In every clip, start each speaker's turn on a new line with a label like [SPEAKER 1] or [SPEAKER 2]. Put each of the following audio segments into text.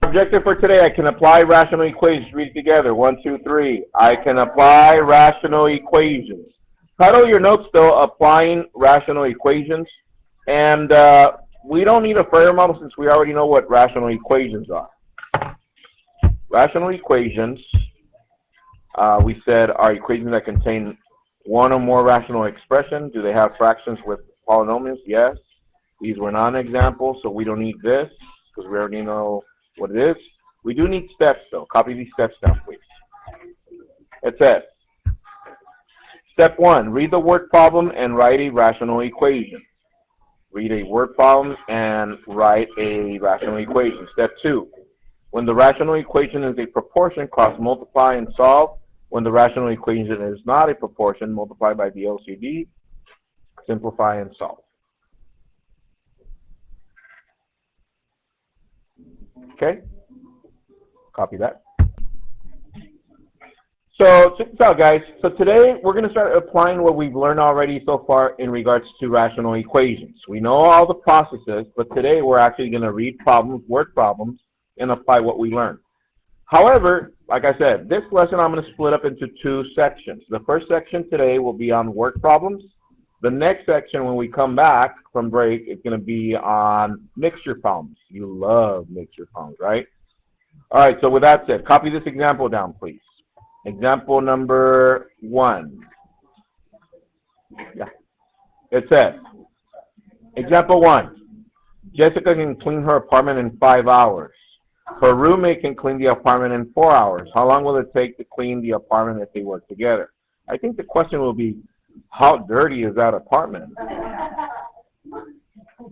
[SPEAKER 1] Objective for today, I can apply rational equations. Read it together. 1, 2, 3. I can apply rational equations. Title your notes, though, applying rational equations. And we don't need a Fourier model since we already know what rational equations are. Rational equations, we said, are equations that contain one or more rational expressions. Do they have fractions with polynomials? Yes. These were non-examples, so we don't need this because we already know what it is. We do need steps, though. Copy these steps down, please. It says, step 1, read the word problem and write a rational equation. Read a word problem and write a rational equation. Step 2, when the rational equation is a proportion, cross-multiply and solve. When the rational equation is not a proportion, multiply by the LCD, simplify and solve. Okay? Copy that. So check this out, guys. So today we're going to start applying what we've learned already so far in regards to rational equations. We know all the processes, but today we're actually going to read problems, word problems, and apply what we learned. However, like I said, this lesson I'm going to split up into 2 sections. The first section today will be on word problems. The next section, when we come back from break, is going to be on mixture problems. You love mixture problems, right? All right, so with that said, copy this example down, please. Example number 1. Yeah. It says, example 1, Jessica can clean her apartment in 5 hours. Her roommate can clean the apartment in 4 hours. How long will it take to clean the apartment if they work together? I think the question will be, how dirty is that apartment?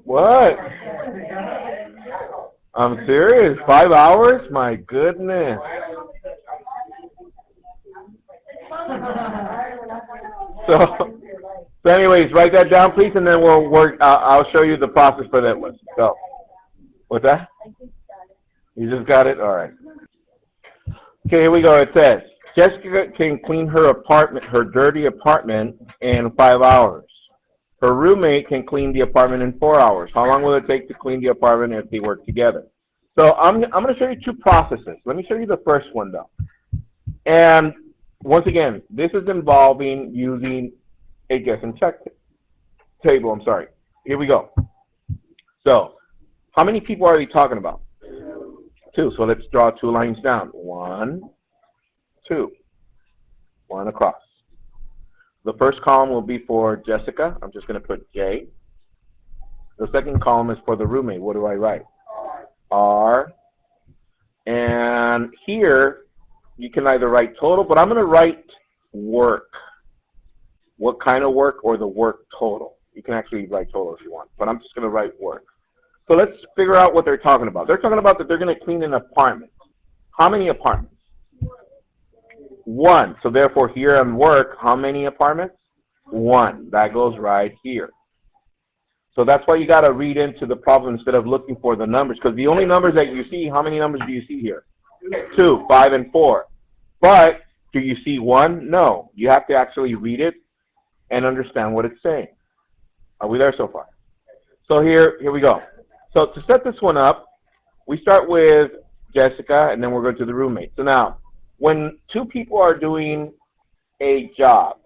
[SPEAKER 1] What? I'm serious. 5 hours? My goodness. So anyways, write that down, please, and then we'll work. I'll show you the process for that one. So, what's that? You just got it? All right. Okay, here we go. It says, Jessica can clean her apartment, her dirty apartment, in 5 hours. Her roommate can clean the apartment in 4 hours. How long will it take to clean the apartment if they work together? So I'm going to show you 2 processes. Let me show you the first one, though. And once again, this is involving using a guess and check table. I'm sorry. Here we go. So how many people are they talking about? 2. So let's draw 2 lines down. 1, 2. 1 across. The first column will be for Jessica. I'm just going to put J. The second column is for the roommate. What do I write? R. And here, you can either write total, but I'm going to write work. What kind of work, or the work total. You can actually write total if you want, but I'm just going to write work. So let's figure out what they're talking about. They're talking about that they're going to clean an apartment. How many apartments? 1. So therefore here on work, how many apartments? 1. That goes right here. So that's why you got to read into the problem instead of looking for the numbers, because the only numbers that you see, how many numbers do you see here? 2, 5, and 4. But do you see 1? No. You have to actually read it and understand what it's saying. Are we there so far? So here we go. So to set this one up, we start with Jessica, and then we're going to the roommate. So now, when 2 people are doing a job,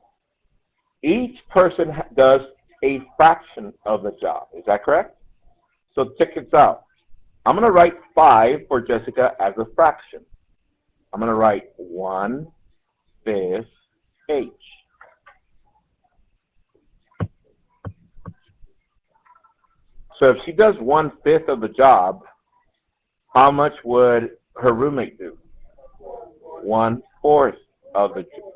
[SPEAKER 1] each person does a fraction of the job. Is that correct? So check this out. I'm going to write 5 for Jessica as a fraction. I'm going to write 1/5 H. So if she does 1/5 of the job, how much would her roommate do? 1/4 of the job.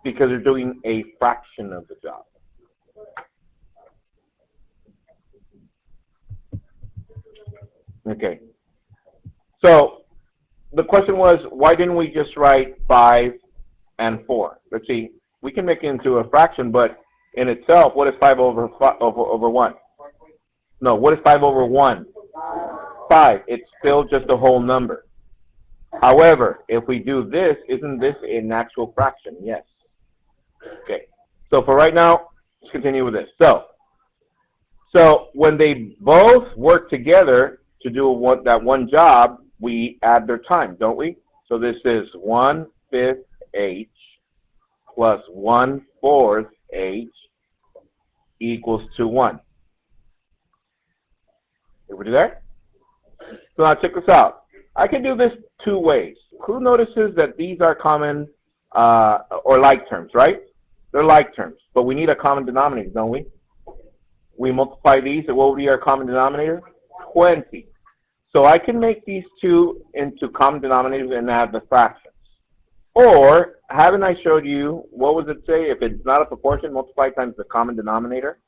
[SPEAKER 1] Because they're doing a fraction of the job. Okay. So the question was, why didn't we just write 5 and 4? Let's see. We can make it into a fraction, but in itself, what is 5 over 1? No, what is 5 over 1? 5. It's still just a whole number. However, if we do this, isn't this an actual fraction? Yes. Okay. So for right now, let's continue with this. So So when they both work together to do that one job, we add their time, don't we? So this is 1/5 h plus 1/4 h equals 1. Everybody there? So now check this out. I can do this two ways. Who notices that these are common or like terms, right? They're like terms, but we need a common denominator, don't we? We multiply these, and what would be our common denominator? 20. So I can make these two into common denominators and add the fractions. Or, haven't I showed you, what would it say? If it's not a proportion, multiply times the common denominator,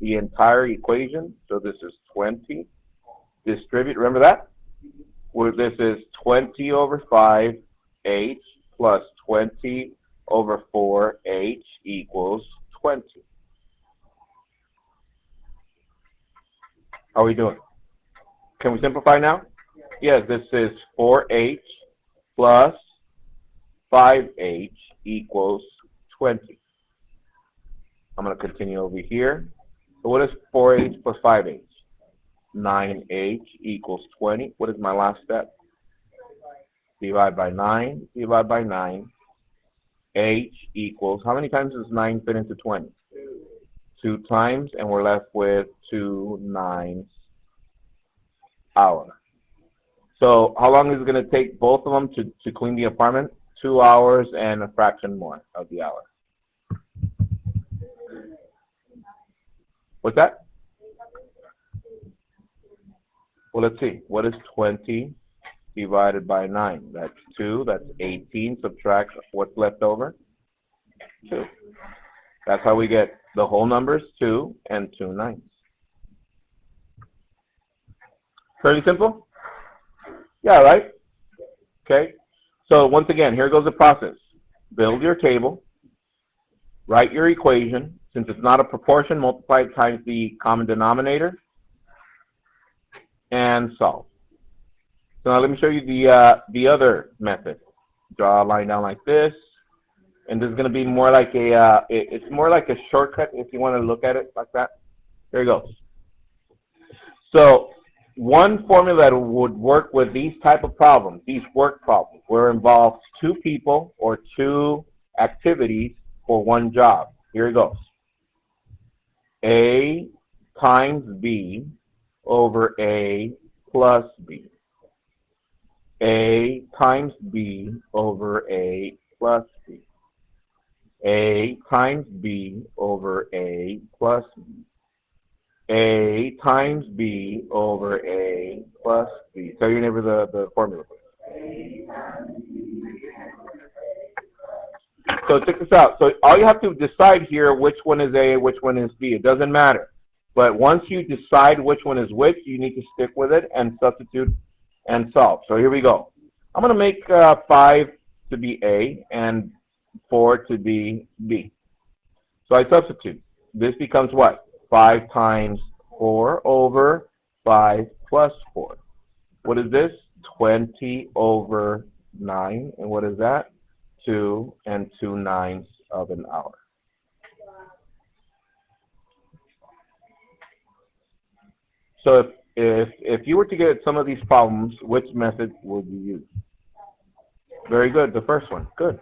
[SPEAKER 1] the entire equation. So this is 20. Distribute, remember that? Where this is 20 over 5h plus 20 over 4h equals 20. How are we doing? Can we simplify now? Yes, this is 4h plus 5h equals 20. I'm going to continue over here. So what is 4h plus 5h? 9h equals 20. What is my last step? Divide by 9. Divide by 9. H equals, how many times does 9 fit into 20? 2 times, and we're left with 2 9 hours. So how long is it going to take both of them to clean the apartment? 2 hours and a fraction more of the hour. What's that? Well, let's see. What is 20 divided by 9? That's 2. That's 18. Subtract what's left over? 2. That's how we get the whole numbers, 2 and 2 9s. Fairly simple? Yeah, right? Okay. So once again, here goes the process. Build your table. Write your equation. Since it's not a proportion, multiply it times the common denominator. And solve. So now let me show you the other method. Draw a line down like this, and this is going to be more like it's more like a shortcut if you want to look at it like that. There it goes. So one formula that would work with these type of problems, these work problems, where it involves 2 people or 2 activities for one job. Here it goes. A times B over A plus B. A times B over A plus B. A times B over A plus B. A times B over A plus B. Tell your neighbor the formula. So check this out. So all you have to decide here which one is A, which one is B. It doesn't matter. But once you decide which one is which, you need to stick with it and substitute and solve. So here we go. I'm going to make 5 to be A and 4 to be B. So I substitute. This becomes what? 5 times 4 over 5 plus 4. What is this? 20 over 9. And what is that? 2 and 2 9s of an hour. So if you were to get some of these problems, which method would you use? Very good, the first one. Good.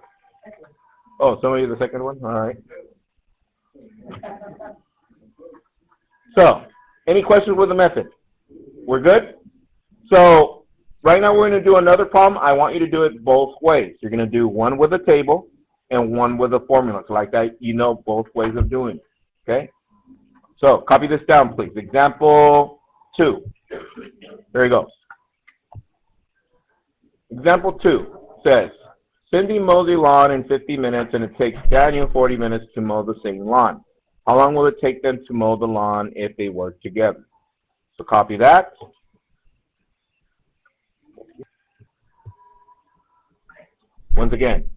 [SPEAKER 1] Oh, somebody the second one? All right. So, any questions with the method? We're good? So, right now we're going to do another problem. I want you to do it both ways. You're going to do one with a table and one with a formula. So like that, you know both ways of doing it. Okay? So, copy this down, please. Example 2. There he goes. Example 2 says, Cindy mows the lawn in 50 minutes and it takes Daniel 40 minutes to mow the same lawn. How long will it take them to mow the lawn if they work together? So copy that. Once again,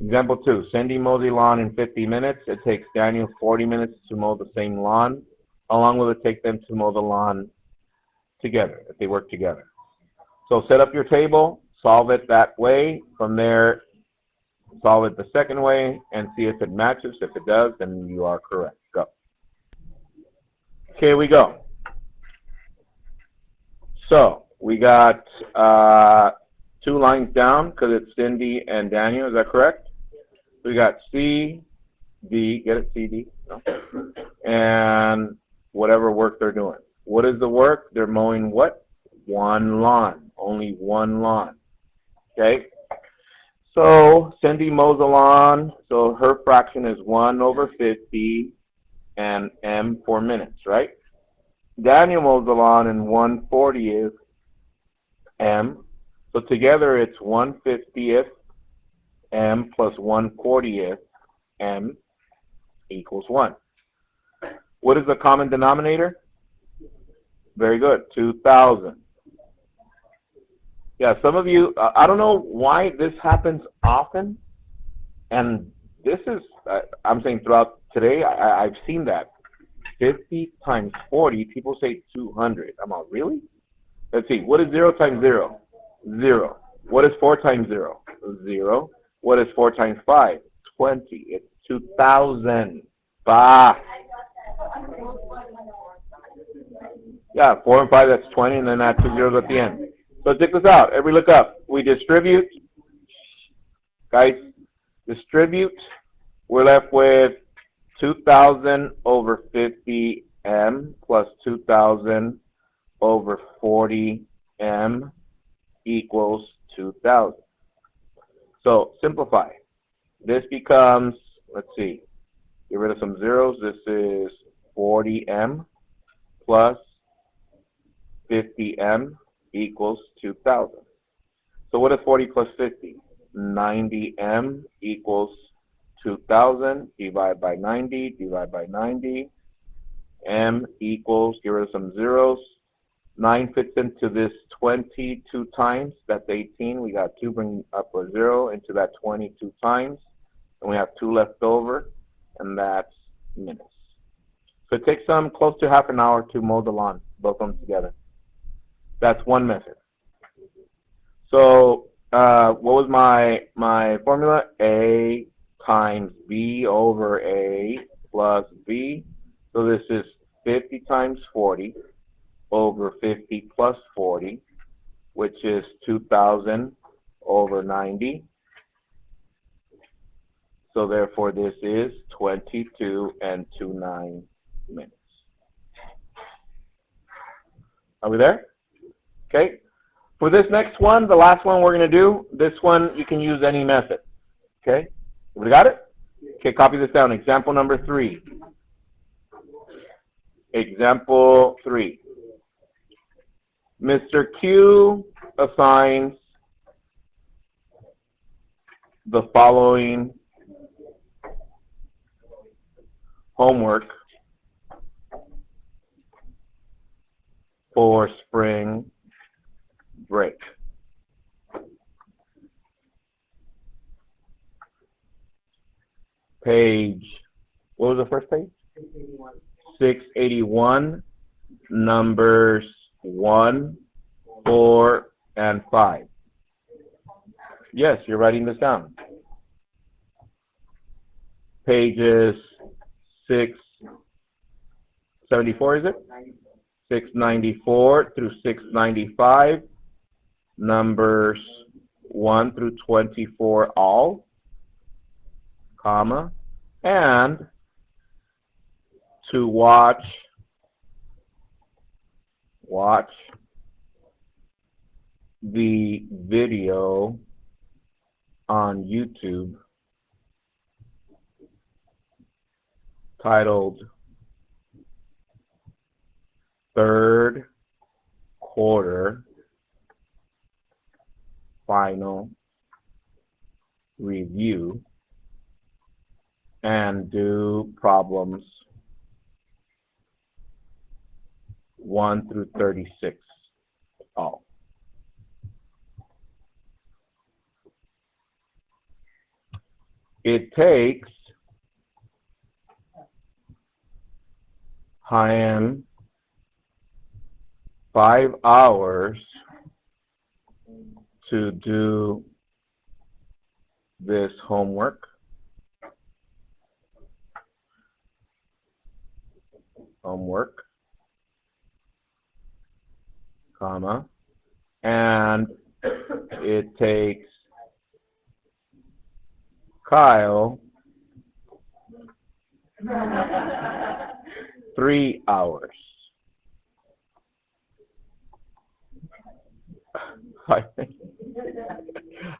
[SPEAKER 1] example 2. Cindy mows the lawn in 50 minutes. It takes Daniel 40 minutes to mow the same lawn. How long will it take them to mow the lawn together if they work together? So set up your table, solve it that way. From there, solve it the second way and see if it matches. If it does, then you are correct. Go. Okay, we go. So we got two lines down because it's Cindy and Daniel. Is that correct? We got C, D. Get it? C, D. No. And whatever work they're doing. What is the work? They're mowing what? One lawn. Only one lawn. Okay? So Cindy mows the lawn, so her fraction is 1 over 50 and M 4 minutes, right? Daniel mows the lawn in 1/40th M. So together it's 1/50th M plus 1/40th M equals 1. What is the common denominator? Very good, 2,000. Yeah, some of you, I don't know why this happens often, and this is, I'm saying throughout today, I've seen that. 50 times 40, people say 200. I'm like, really? Let's see, what is 0 times 0? 0. What is 4 times 0? 0. What is 4 times 5? 20. It's 2,000. Bah. Yeah, 4 and 5, that's 20, and then add 2 zeros at the end. So check this out. Everybody look up. We distribute. Guys, distribute. We're left with 2,000 over 50M plus 2,000 over 40M equals 2,000. So simplify. This becomes, let's see, get rid of some zeros. This is 40M plus 50M equals 2,000. So what is 40 plus 50? 90M equals 2,000. Divide by 90, divide by 90. M equals, get rid of some zeros. 9 fits into this 22 times. That's 18. We got 2 bring up a 0 into that 22 times. And we have 2 left over, and that's minutes. So it takes them close to half an hour to mow the lawn, both of them together. That's one method. So what was my formula? A times B over A plus B. So this is 50 times 40 over 50 plus 40, which is 2,000 over 90. So therefore this is 22 and 29 minutes. Are we there? Okay. For this next one, the last one we're going to do, this one you can use any method. Okay. We got it? Okay, copy this down. Example number 3. Example 3. Mr. Q assigns the following homework for spring break. Page, what was the first page? 681. 681, numbers 1, 4, and 5. Yes, you're writing this down. Pages 674, is it? 694 through 695, numbers 1 through 24 all, comma, and to watch the video on YouTube titled Third Quarter Final Review, and do problems 1 through 36 all. It takes Hyan 5 hours to do this homework. comma, and it takes Kyle 3 hours.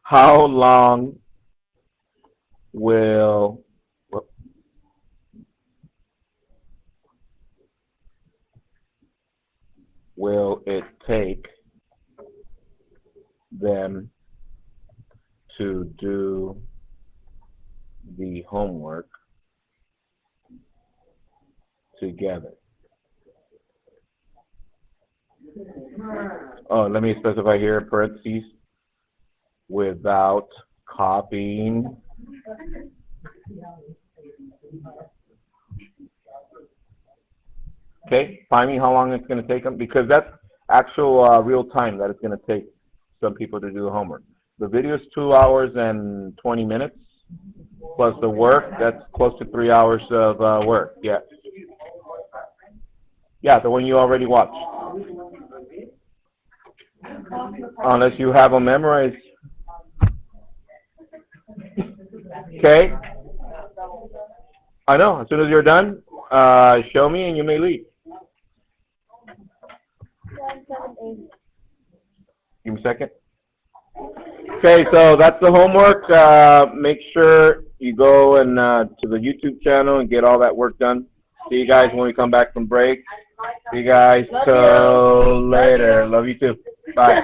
[SPEAKER 1] How long will it take them to do the homework together? Oh, let me specify here, parentheses, without copying Okay, find me how long it's going to take them, because that's actual real time that it's going to take some people to do the homework. The video is 2 hours and 20 minutes, plus the work, that's close to 3 hours of work, yeah. Yeah, the one you already watched. Unless you have them memorized. Okay? I know, as soon as you're done, show me and you may leave. Give me a second. Okay, so that's the homework. Make sure you go and to the YouTube channel and get all that work done. See you guys when we come back from break. See you guys till later. Love you too. Bye.